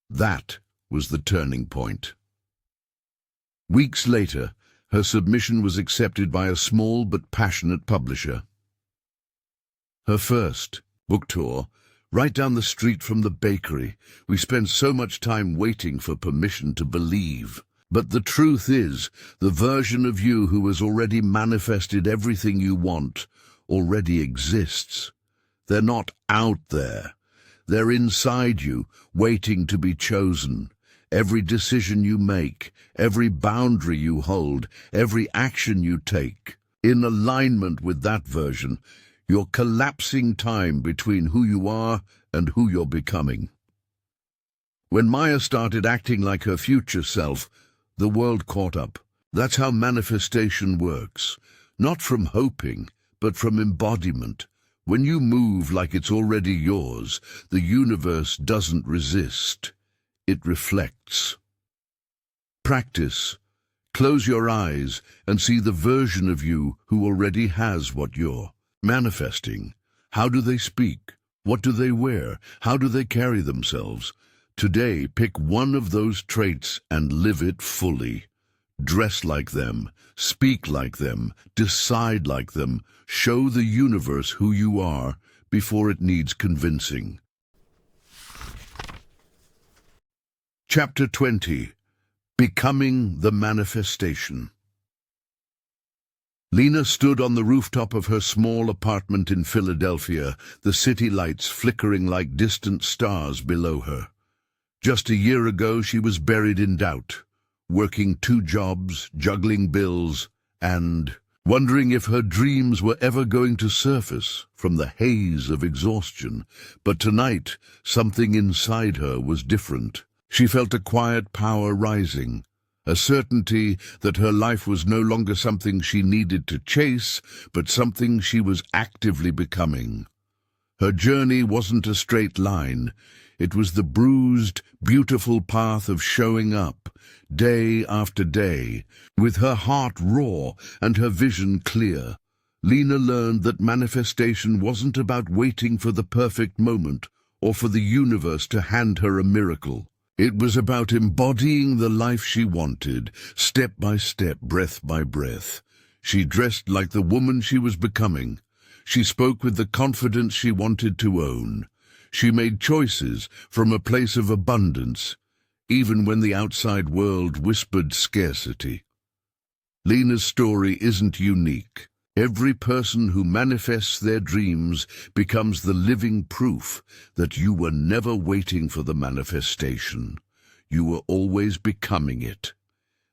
Speaker 1: That was the turning point. Weeks later, her submission was accepted by a small but passionate publisher. Her first book tour, right down the street from the bakery. We spent so much time waiting for permission to believe. But the truth is, the version of you who has already manifested everything you want already exists. They're not out there. They're inside you, waiting to be chosen. Every decision you make, every boundary you hold, every action you take, in alignment with that version, you're collapsing time between who you are and who you're becoming. When Maya started acting like her future self, the world caught up. That's how manifestation works. Not from hoping, but from embodiment. When you move like it's already yours, the universe doesn't resist. It reflects. Practice. Close your eyes and see the version of you who already has what you're manifesting. How do they speak? What do they wear? How do they carry themselves? Today, pick one of those traits and live it fully. Dress like them, speak like them, decide like them. Show the universe who you are before it needs convincing. Chapter 20. Becoming the Manifestation. Lena stood on the rooftop of her small apartment in Philadelphia, the city lights flickering like distant stars below her. Just a year ago, she was buried in doubt, working 2 jobs, juggling bills, and wondering if her dreams were ever going to surface from the haze of exhaustion. But tonight, something inside her was different. She felt a quiet power rising, a certainty that her life was no longer something she needed to chase, but something she was actively becoming. Her journey wasn't a straight line. It was the bruised, beautiful path of showing up, day after day, with her heart raw and her vision clear. Lena learned that manifestation wasn't about waiting for the perfect moment or for the universe to hand her a miracle. It was about embodying the life she wanted, step by step, breath by breath. She dressed like the woman she was becoming. She spoke with the confidence she wanted to own. She made choices from a place of abundance, even when the outside world whispered scarcity. Lena's story isn't unique. Every person who manifests their dreams becomes the living proof that you were never waiting for the manifestation. You were always becoming it.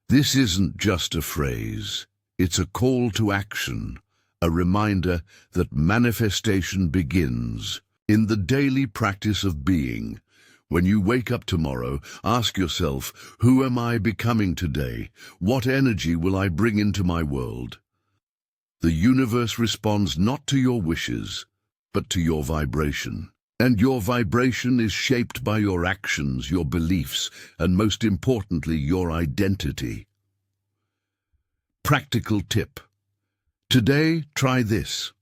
Speaker 1: This isn't just a phrase. It's a call to action, a reminder that manifestation begins in the daily practice of being. When you wake up tomorrow, ask yourself, who am I becoming today? What energy will I bring into my world? The universe responds not to your wishes, but to your vibration. And your vibration is shaped by your actions, your beliefs, and most importantly, your identity. Practical tip. Today, try this.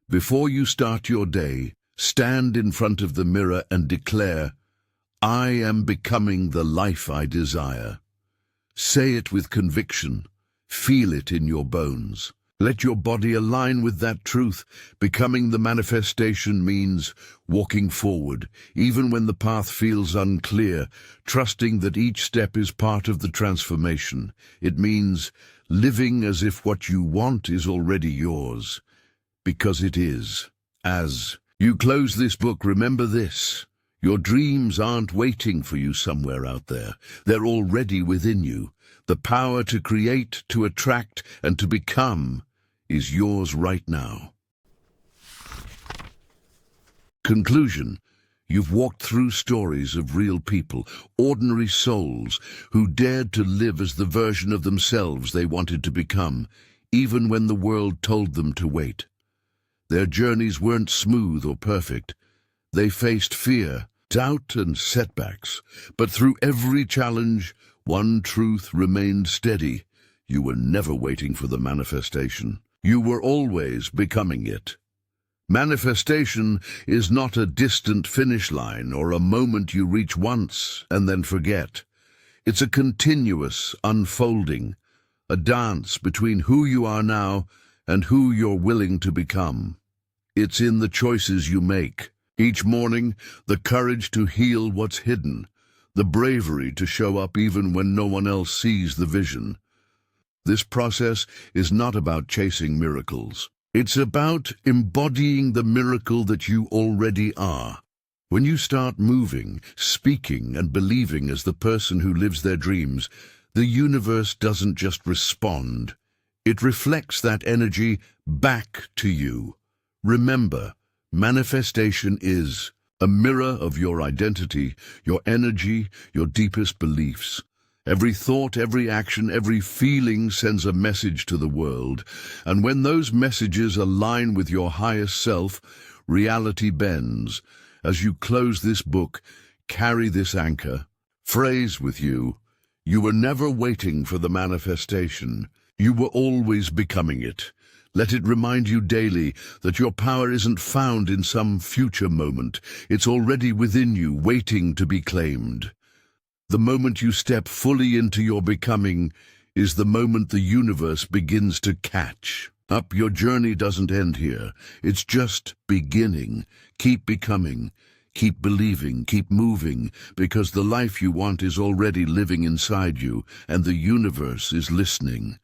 Speaker 1: Before you start your day, stand in front of the mirror and declare, I am becoming the life I desire. Say it with conviction. Feel it in your bones. Let your body align with that truth. Becoming the manifestation means walking forward, even when the path feels unclear, trusting that each step is part of the transformation. It means living as if what you want is already yours, because it is. As you close this book, remember this. Your dreams aren't waiting for you somewhere out there. They're already within you. The power to create, to attract, and to become is yours right now. Conclusion. You've walked through stories of real people, ordinary souls, who dared to live as the version of themselves they wanted to become, even when the world told them to wait. Their journeys weren't smooth or perfect. They faced fear, doubt, and setbacks. But through every challenge, one truth remained steady. You were never waiting for the manifestation. You were always becoming it. Manifestation is not a distant finish line or a moment you reach once and then forget. It's a continuous unfolding, a dance between who you are now and who you're willing to become. It's in the choices you make. Each morning, the courage to heal what's hidden, the bravery to show up even when no one else sees the vision. This process is not about chasing miracles. It's about embodying the miracle that you already are. When you start moving, speaking, and believing as the person who lives their dreams, the universe doesn't just respond. It reflects that energy back to you. Remember, manifestation is a mirror of your identity, your energy, your deepest beliefs. Every thought, every action, every feeling sends a message to the world. And when those messages align with your highest self, reality bends. As you close this book, carry this anchor. Phrase with you: you were never waiting for the manifestation. You were always becoming it. Let it remind you daily that your power isn't found in some future moment. It's already within you, waiting to be claimed. The moment you step fully into your becoming is the moment the universe begins to catch up. Your journey doesn't end here. It's just beginning. Keep becoming, keep believing, keep moving, because the life you want is already living inside you, and the universe is listening.